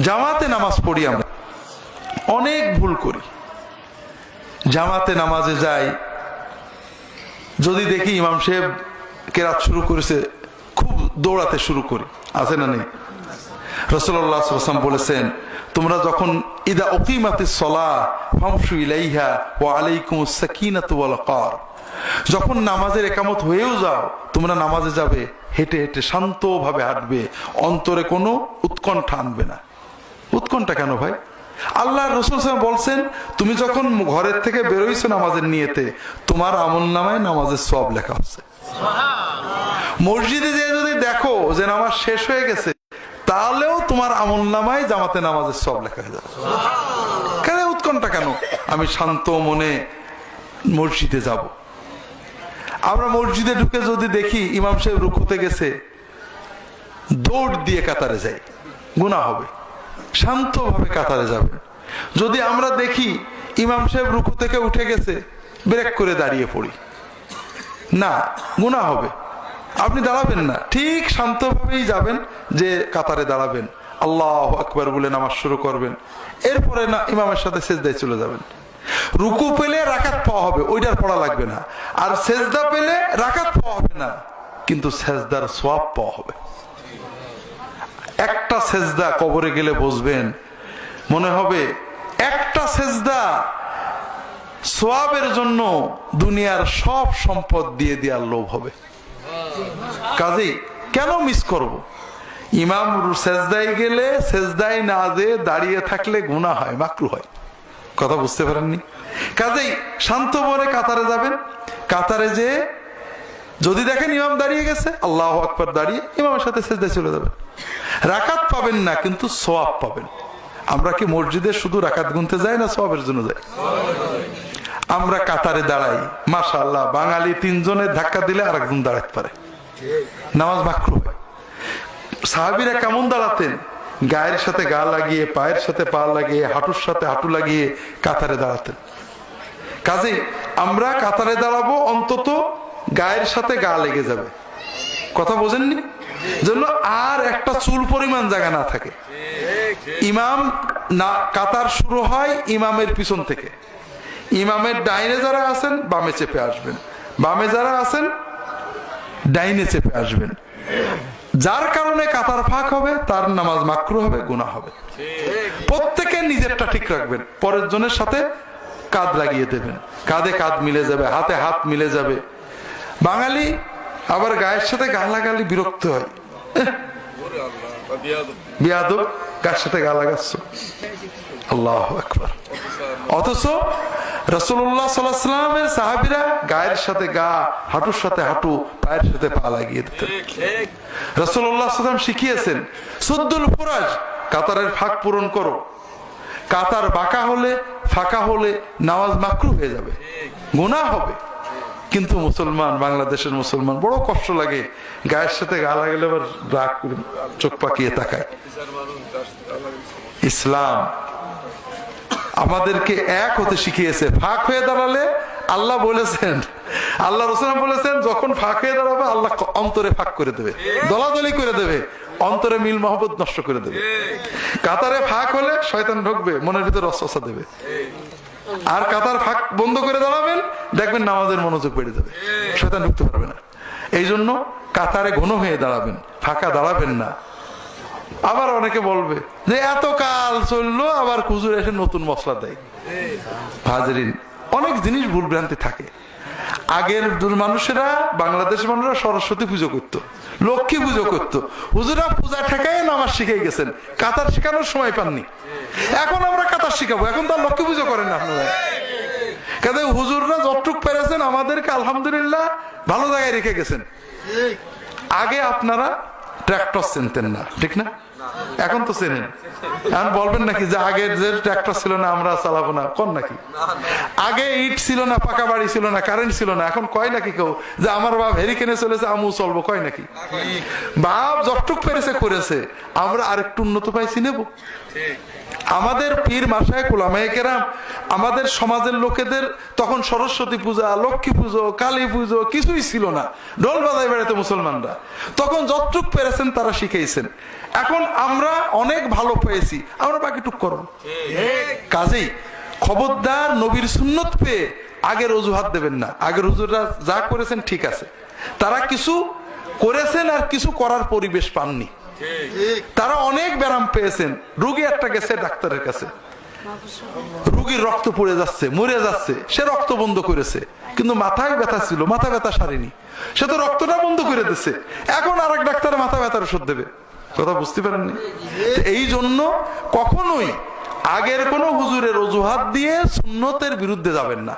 জামাতে নামাজ পড়ি, আমরা অনেক ভুল করি। জামাতে নামাজে যাই, যদি দেখি ইমাম সাহেব কেরাত শুরু করেছে, খুব দৌড়াতে শুরু করি, আছে না নেই? রাসূলুল্লাহ সাল্লাল্লাহু আলাইহি ওয়াসাল্লাম বলেছেন, তোমরা যখন ইদা উকিমাতিস সালাহ ফামশু ইলাইহা ওয়া আলাইকুমুস সাকিনাতু ওয়াল ওয়াকার, যখন নামাজের একামত হয়েও যাও, তোমরা নামাজে যাবে হেঁটে হেঁটে শান্তভাবে হাঁটবে, অন্তরে কোনো উৎকণ্ঠা আনবে না। উৎকণ্ঠা কেন ভাই? আল্লাহর রাসূল সাল্লাল্লাহু আলাইহি ওয়াসাল্লাম বলছেন, তুমি যখন ঘরের থেকে বেরোইছো নামাজের নিয়তে, তোমার আমলনামায় নামাজের সওয়াব লেখা হচ্ছে। মসজিদে যেয়ে যদি দেখো যে নামাজ শেষ হয়ে গেছে, তাহলেও তোমার আমলনামায় জামাতে নামাজের সওয়াব লেখা হয়ে যাবে। কেন উৎকণ্ঠা কেন? আমি শান্ত মনে মসজিদে যাব। আমরা মসজিদে ঢুকে যদি দেখি ইমাম সাহেব রুকুতে গেছে, দৌড় দিয়ে কাতারে যাই, গুনাহ হবে। শান্তভাবে কাতারে যাবেন। যদি আমরা দেখি ইমাম সাহেব রুকু থেকে উঠে গেছে, ব্রেক করে দাঁড়িয়ে পড়ি না, গুনাহ হবে। আপনি দাঁড়াবেন না, ঠিক শান্তভাবেই যাবেন, যে কাতারে দাঁড়াবেন, আল্লাহু আকবার বলে নামাজ শুরু করবেন, এরপরে না ইমামের সাথে সেজদায় চলে যাবেন। রুকু পেলে রাকাত পাওয়া হবে, ওইটার পড়া লাগবে না। আর সেজদা পেলে রাকাত পাওয়া হবে না, কিন্তু সেজদার সওয়াব পাওয়া হবে। একটা সেজদা কবরে গেলে বসবেন, মনে হবে একটা সেজদা সওয়াবের জন্য দুনিয়ার সব সম্পদ দিয়ে দেওয়ার লোভ হবে। কাজেই কেন মিস করব? ইমাম সেজদায় গেলে সেজদায় না যেয়ে দাঁড়িয়ে থাকলে গুনাহ হয়, মাকরুহ হয়। কথা বুঝতে পারেননি? কাজেই শান্ত মনে কাতারে যাবেন। কাতারে যে যদি দেখেন ইমাম দাঁড়িয়ে গেছে, আল্লাহু আকবার দাঁড়িয়ে ইমামের সাথে সেজদায় চলে যাবেন। রাকাত পাবেন না, কিন্তু সওয়াব পাবেন। আমরা কি মসজিদে শুধু রাকাত গুনতে যাই না সওয়াবের জন্য যাই? আমরা কাতারে দাঁড়াই, মাশাআল্লাহ, বাঙালি তিনজনের ধাক্কা দিলে আরেকজন দাঁড়াতে পারে, নামাজ মাকরুহ হয়। সাহাবীরা কেমন দাঁড়াতেন? গায়ের সাথে গা লাগিয়ে, পায়ের সাথে পা লাগিয়ে, হাঁটুর সাথে হাঁটু লাগিয়ে কাতারে দাঁড়াতেন। কাজেই আমরা কাতারে দাঁড়াবো, অন্তত গায়ের সাথে গা লেগে যাবে। কথা বোঝেননি? যেন আর একটা চুল পরিমাণ জায়গা না থাকে। ইমাম না, কাতার শুরু হয় ইমামের পিছন থেকে। ইমামের ডাইনে যারা আছেন বামে চেপে আসবেন, বামে যারা আছেন ডাইনে চেপে আসবেন। যার কারণে কাতার ফাঁক হবে, তার নামাজ মাকরুহ হবে, গুনাহ হবে। প্রত্যেকে নিজেরটা ঠিক রাখবেন, পরের জনের সাথে কাঁধ লাগিয়ে দেবেন, কাঁধে কাঁধ মিলে যাবে, হাতে হাত মিলে যাবে। বাঙালি আবার গায়ের সাথে গা লাগালে বিরক্ত হয়, বিয়াদব, গায়ের সাথে গা লাগাচ্ছ, আল্লাহু আকবার। অথচ রাসূলুল্লাহ সাল্লাল্লাহু আলাইহি ওয়াসাল্লামের সাহাবীরা গায়ের সাথে গা, হাঁটুর সাথে হাঁটু, পায়ের সাথে পা লাগিয়ে দিতেন। রাসূলুল্লাহ সাল্লাল্লাহু আলাইহি ওয়াসাল্লাম শিখিয়েছেন, সুদ্দুল ফুরাজ, কাতারের ফাঁক পূরণ করো। কাতার বাঁকা হলে, ফাঁকা হলে নামাজ মাকরুহ হয়ে যাবে, গুনাহ হবে। কিন্তু মুসলমান, বাংলাদেশের মুসলমান বড় কষ্ট লাগে, গায়ের সাথে গা লাগালে আবার রাগ করে চোখ পাকিয়ে তাকায়। ইসলাম আমাদেরকে এক হতে শিখিয়েছে। ফাঁক হয়ে দাঁড়ালে আল্লাহ বলেছেন, আল্লাহ রাসূল বলেছেন, যখন ফাঁক হয়ে দাঁড়াবে আল্লাহ অন্তরে ফাঁক করে দেবে, দলাদলি করে দেবে, অন্তরে মিল মহব্বত নষ্ট করে দেবে। কাতারে ফাঁক হলে শয়তান ঢুকবে, মনের ভিতরে ওয়াসওয়াসা দেবে। আর কাতার ফাঁক বন্ধ করে দাঁড়াবেন, দেখবেন নামাজের মনোযোগ বেড়ে যাবে, শয়তান ঢুকতে পারবে না। এই জন্য কাতারে ঘন হয়ে দাঁড়াবেন, ফাঁকা দাঁড়াবেন না। আবার অনেকে বলবে যে এত কাল চললো, আবার হুজুর এসে নতুন মশলা দেয়। হাজরিন, অনেক জিনিস ভুল ভ্রান্তি থাকে। আগের মানুষেরা, বাংলাদেশের মানুষরা সরস্বতী পুজো করতো, লক্ষ্মী পুজো করতো, হুজুরা পূজা ঠেকায় নামাজ শিখে গেছেন, কাতার শেখানোর সময় পাননি। এখন আমরা কাতার শিখাবো, এখন তো আর লক্ষ্মী পুজো করেন না আপনারা। কাজে হুজুররা যতটুক পেরেছেন আমাদেরকে আলহামদুলিল্লাহ ভালো জায়গায় রেখে গেছেন। আগে আপনারা ট্রাক্টর চিনতেন না, ঠিক না? এখন তো চেনেন। এখন বলবেন নাকি যে আগের যে ট্রাক্টর ছিল না আমরা চালাবো না, কোন নাকি? আগে ইট ছিল না, পাকা বাড়ি ছিল না, কারেন্ট ছিল না, এখন কয় নাকি কেউ যে আমার বাপ হেরিকেনে চলেছে আমু চলবো, কয় নাকি? বাপ যতটুক পেরেছে করেছে, আমরা আরেকটু উন্নত পাইছি নেব। আমাদের পীর মাশায়েখ উলামায়ে কেরাম, আমাদের সমাজের লোকেদের তখন সরস্বতী পূজা, লক্ষ্মী পুজো, কালী পুজো কিছুই ছিল না, ঢোল বাজায় বেড়াতে মুসলমানরা। তখন যতটুক পেরেছেন তারা শিখেছেন। এখন আমরা অনেক ভালো পেয়েছি, আমরা বাকিটুক করব। কাজেই খবরদার নবীর সুন্নত পেয়ে আগের অজুহাত দেবেন না। আগের হুজুররা যা করেছেন ঠিক আছে, তারা কিছু করেছেন আর কিছু করার পরিবেশ পাননি। তারা অনেক ব্যারাম পেয়েছেন। রুগী একটা গেছে ডাক্তারের কাছে, রুগীর রক্ত পড়ে যাচ্ছে, মরে যাচ্ছে, সে রক্ত বন্ধ করেছে, কিন্তু মাথায় ব্যথা ছিল, মাথা ব্যথা সারেনি, সে তো রক্তটা বন্ধ করে দিচ্ছে। এখন আরেক ডাক্তার মাথা ব্যথার ওষুধ দেবে, কথা বুঝতে পারেননি? এই জন্য কখনোই আগের কোন হুজুরের অজুহাত দিয়ে সুন্নতের বিরুদ্ধে যাবেন না।